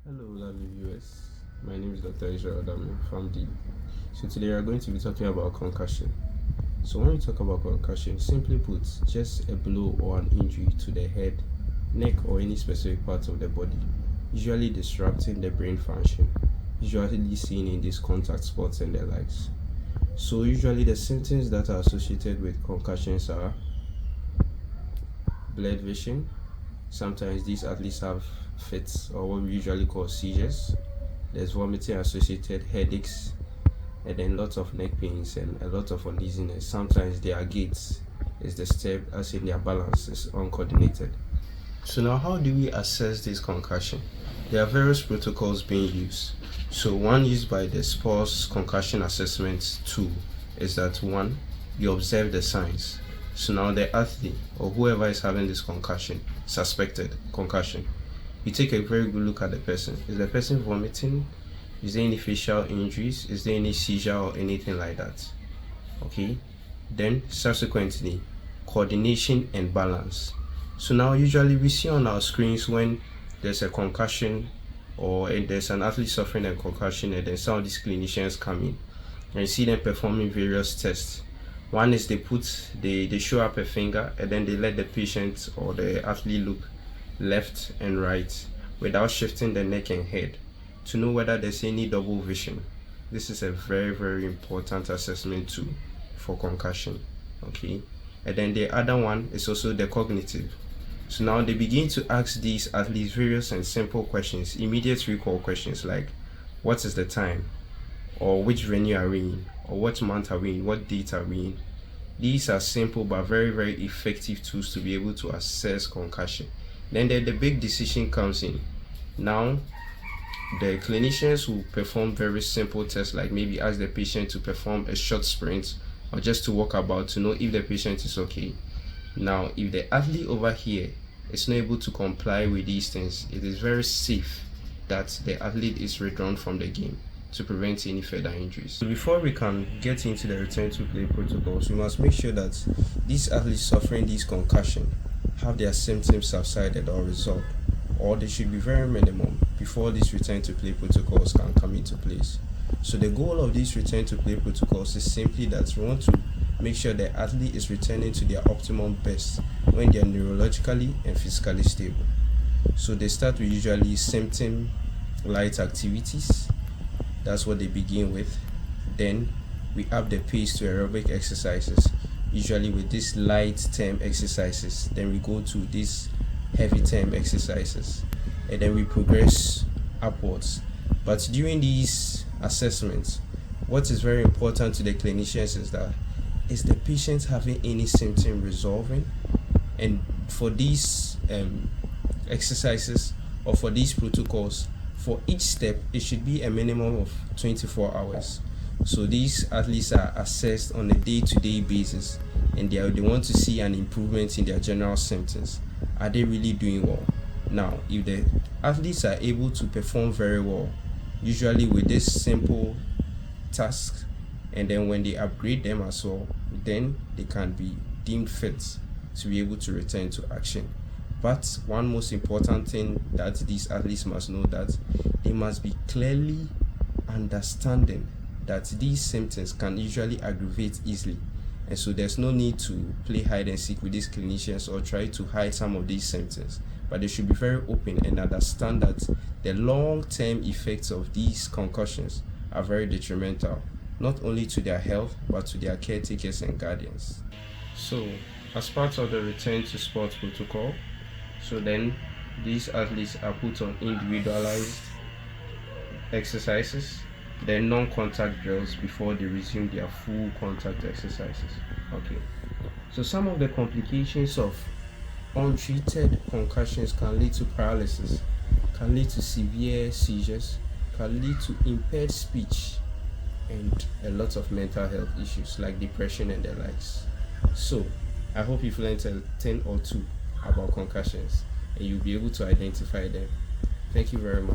Hello, lovely viewers. My name is Dr. Israel Adami from D. So today we are going to be talking about concussion. So when we talk about concussion, simply put, just a blow or an injury to the head, neck, or any specific part of the body, usually disrupting the brain function, usually seen in these contact sports and the likes. So usually the symptoms that are associated with concussions are blurred vision. Sometimes these athletes have fits or what we usually call seizures. There's vomiting associated headaches, and then lots of neck pains and a lot of uneasiness. Sometimes their gait is disturbed, as in their balance is uncoordinated. So now, how do we assess this concussion? There are various protocols being used. So one used by the sports concussion assessment tool is that one, you observe the signs. So now the athlete or whoever is having this concussion, suspected concussion, you take a very good look at the person. Is the person vomiting? Is there any facial injuries? Is there any seizure or anything like that? Okay. Then subsequently, coordination and balance. So now usually we see on our screens when there's a concussion or there's an athlete suffering a concussion, and then some of these clinicians come in and you see them performing various tests. One is they show up a finger and then they let the patient or the athlete look left and right without shifting the neck and head to know whether there's any double vision. This is a very important assessment tool for concussion. Okay. And then the other one is also the cognitive. So now they begin to ask these athletes various and simple questions, immediate recall questions like what is the time, or which venue are we in, or what month are we in, what date are we in. These are simple but very effective tools to be able to assess concussion. Then the big decision comes in. Now the clinicians will perform very simple tests, like maybe ask the patient to perform a short sprint or just to walk about to know if the patient is okay. Now if the athlete over here is not able to comply with these things, it is very safe that the athlete is withdrawn from the game to prevent any further injuries. So before we can get into the return to play protocols, we must make sure that these athletes suffering this concussion have their symptoms subsided or resolved, or they should be very minimum before these return to play protocols can come into place. So the goal of these return to play protocols is simply that we want to make sure the athlete is returning to their optimum best when they are neurologically and physically stable. So they start with usually symptom light activities. That's what they begin with. Then we up the pace to aerobic exercises, usually with these light term exercises. Then we go to these heavy term exercises, and then we progress upwards. But during these assessments, what is very important to the clinicians is that is the patient having any symptom resolving? And for these exercises or for these protocols, for each step it should be a minimum of 24 hours. So these athletes are assessed on a day-to-day basis, and they want to see an improvement in their general symptoms. Are they really doing well? Now if the athletes are able to perform very well, usually with this simple task, and then when they upgrade them as well, then they can be deemed fit to be able to return to action. But one most important thing that these athletes must know, that they must be clearly understanding that these symptoms can usually aggravate easily, and so there's no need to play hide and seek with these clinicians or try to hide some of these symptoms, but they should be very open and understand that the long-term effects of these concussions are very detrimental, not only to their health but to their caretakers and guardians. So as part of the return to sports protocol, so then these athletes are put on individualized exercises, then non-contact drills before they resume their full contact exercises. Okay. So some of the complications of untreated concussions can lead to paralysis, can lead to severe seizures, can lead to impaired speech, and a lot of mental health issues like depression and the likes. So I hope you've learned a thing or two about concussions and you'll be able to identify them. Thank you very much.